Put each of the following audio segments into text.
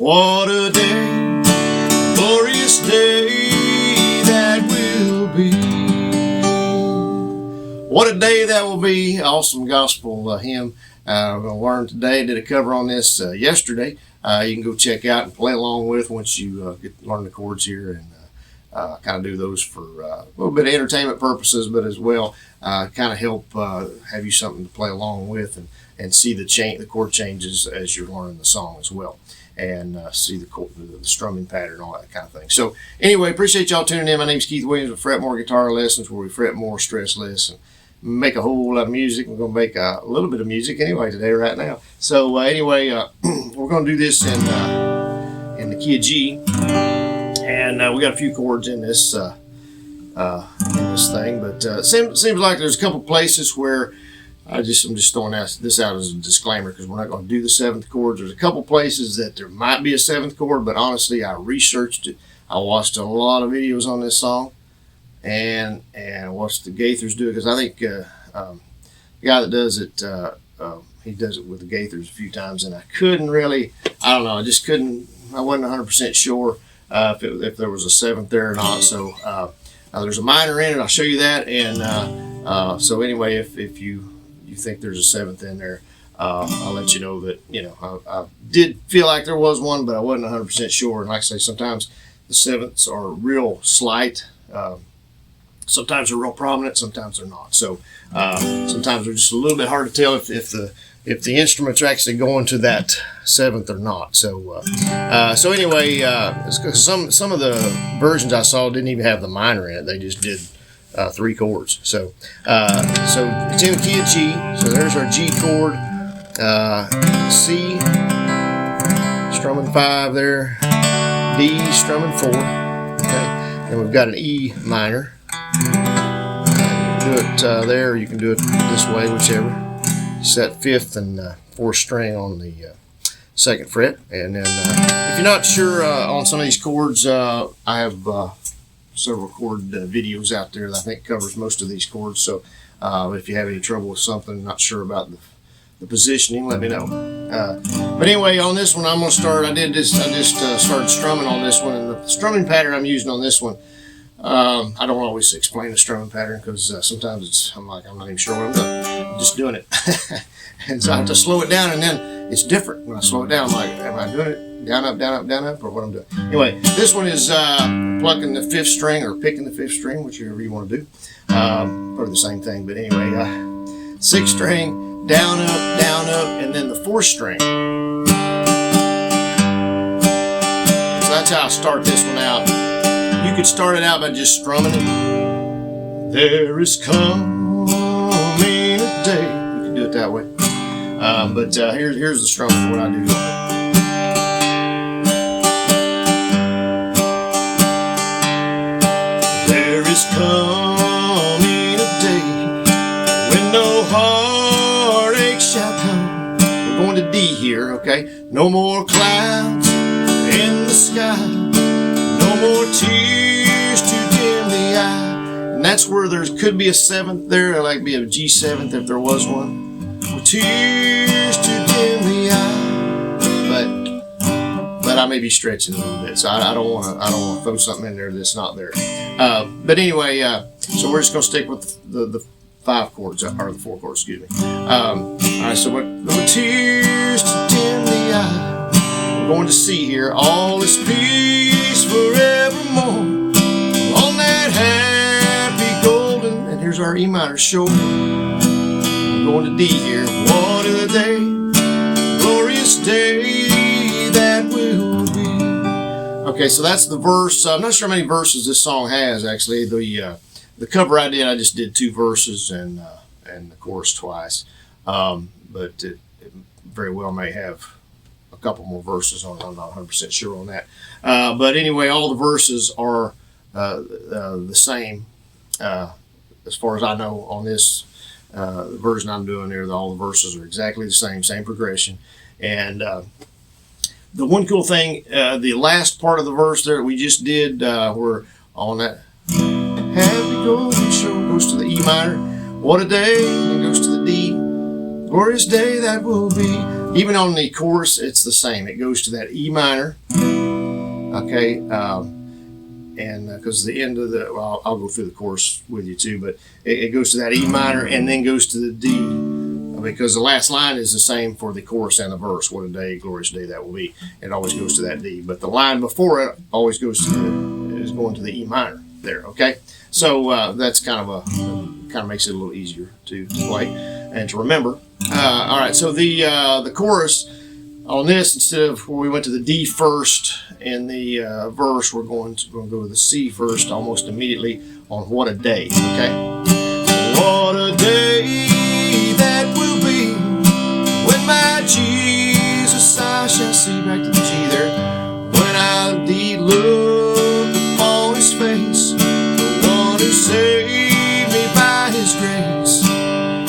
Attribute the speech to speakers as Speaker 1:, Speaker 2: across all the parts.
Speaker 1: What a day, glorious day that will be. What a day that will be. Awesome gospel hymn. We're going to learn today. Did a cover on this yesterday. You can go check out and play along with once you learn the chords here, and kind of do those for a little bit of entertainment purposes, but as well kind of help have you something to play along with, and see the chord changes as you're learning the song as well, and see the strumming pattern, all that kind of thing. So anyway, appreciate y'all tuning in. My name's Keith Williams with Fret More Guitar Lessons, where we fret more, stress less, and make a whole lot of music. We're going to make a little bit of music anyway today, right now. So anyway, we're going to do this in the key of G, and we got a few chords in this thing. But seems like there's a couple places where I'm just throwing this out as a disclaimer, because we're not going to do the seventh chords. There's a couple places that there might be a seventh chord, but honestly, I researched it. I watched a lot of videos on this song, and watched the Gaithers do it, because I think the guy that does it, he does it with the Gaithers a few times, and I couldn't really, I don't know, I just couldn't, I wasn't 100% sure if there was a seventh there or not. So there's a minor in it. I'll show you that, and so anyway, if you think there's a seventh in there, I'll let you know that, I did feel like there was one, but I wasn't 100% sure. And like I say, sometimes the sevenths are real slight. Sometimes they're real prominent, sometimes they're not. So sometimes they're just a little bit hard to tell if the instruments are actually going to that seventh or not. So so anyway, some of the versions I saw didn't even have the minor in it. They just did 3 chords. So it's in the key of G. So there's our G chord, C, strumming 5 there, D, strumming 4. Okay, and we've got an E minor. You can do it there, or you can do it this way, whichever. Set 5th and 4th string on the 2nd fret. And then if you're not sure on some of these chords, I have several chord videos out there that I think covers most of these chords. So if you have any trouble with something, not sure about the positioning, let me know. But anyway, on this one, I'm going to start. I just started strumming on this one, and the strumming pattern I'm using on this one, I don't always explain the strumming pattern, because sometimes I'm not even sure what I'm doing. I'm just doing it. And so I have to slow it down, and then it's different. When I slow it down, I'm like, am I doing it down, up, down, up, down, up, or what I'm doing? Anyway, this one is plucking the 5th string, or picking the 5th string, whichever you want to do. Probably the same thing, but anyway, 6th string, down, up, and then the 4th string. So that's how I start this one out. You could start it out by just strumming it. There is coming a day. You can do it that way. But here's the strumming, what I do. There is coming a day when no heartache shall come. We're going to D here, okay? No more clouds in the sky. No more tears to dim the eye. And that's where there could be a 7th there, like be a G7th if there was one. With tears to dim the eye. But I may be stretching a little bit, so I don't want to throw something in there that's not there. But anyway, so we're just going to stick with the 5 chords, or the 4 chords, excuse me. All right, so with tears to dim the eye. We're going to C here. All is peace forevermore on that happy golden. And here's our E minor shoulder. We're going to D here. What a day, glorious day that will be. Okay, so that's the verse. I'm not sure how many verses this song has, actually. The cover I just did 2 verses and the chorus twice. But it very well may have a couple more verses on it. I'm not 100% sure on that. But anyway, all the verses are the same as far as I know on this version I'm doing there. All the verses are exactly the same progression. And the one cool thing, the last part of the verse there that we just did, we're on that happy golden show, goes to the E minor. What a day, and it goes to the D. Glorious day that will be. Even on the chorus, it's the same. It goes to that E minor, okay, and because the end of the, well, I'll go through the chorus with you too, but it goes to that E minor and then goes to the D, because the last line is the same for the chorus and the verse. What a day, glorious day that will be. It always goes to that D, but the line before it always goes to is going to the E minor there. Okay, so that's kind of makes it a little easier to play and to remember. All right, so the chorus on this, instead of where we went to the D first in the verse, we're going to go to the C first almost immediately on What a Day. Okay, what a day that will be when my Jesus I shall see. Back to the G there. When I indeed look upon His face, the one who saved me by His grace. And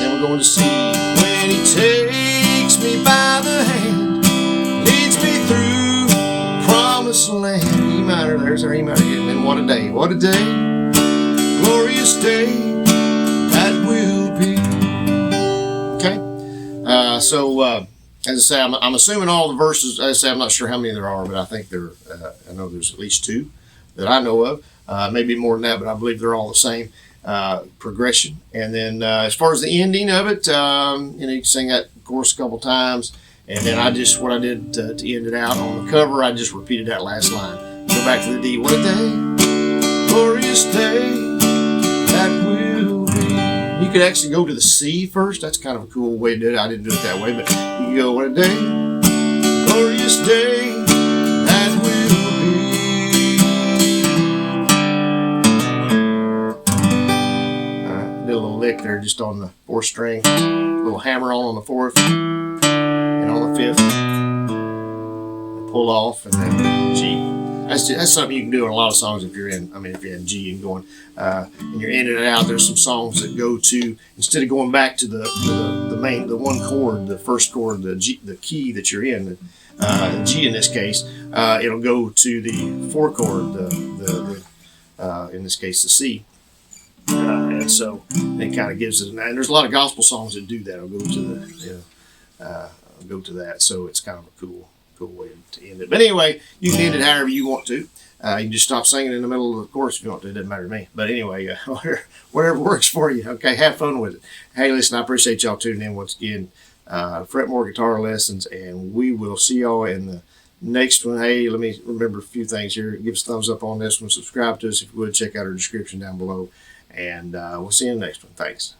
Speaker 1: then we're going to C. When He takes me by the hand, leads me through promised land. E minor, there's our E minor. And what a day, what a day, glorious day that will be. Okay, so as I say, I'm assuming all the verses. As I say, I'm not sure how many there are, but I think I know there's at least 2 that I know of. Maybe more than that, but I believe they're all the same progression. And then as far as the ending of it, you can sing that chorus a couple times, and then what I did to end it out on the cover, I just repeated that last line. Go back to the D. What a day, glorious day that will be. You could actually go to the C first. That's kind of a cool way to do it. I didn't do it that way, but you can go, what a day, glorious day that will be. All right, do a little lick there just on the 4th string, a little hammer on the 4th, and on the 5th, pull off, and then G. That's something you can do in a lot of songs if you're in G and going, and you're in and out. There's some songs that go to, instead of going back to the main, the one chord, the first chord, the G, the key that you're in, G in this case, it'll go to the 4th chord, in this case the C, and so it kind of gives it. And there's a lot of gospel songs that do that. It'll go to go to that. So it's kind of a cool way to end it. But anyway, you can end it however you want to. You can just stop singing in the middle of the chorus if you want to. It doesn't matter to me. But anyway, whatever works for you. Okay, have fun with it. Hey, listen, I appreciate y'all tuning in once again. Fretmore Guitar Lessons, and we will see y'all in the next one. Hey, let me remember a few things here. Give us a thumbs up on this one. Subscribe to us if you would. Check out our description down below. And we'll see you in the next one. Thanks.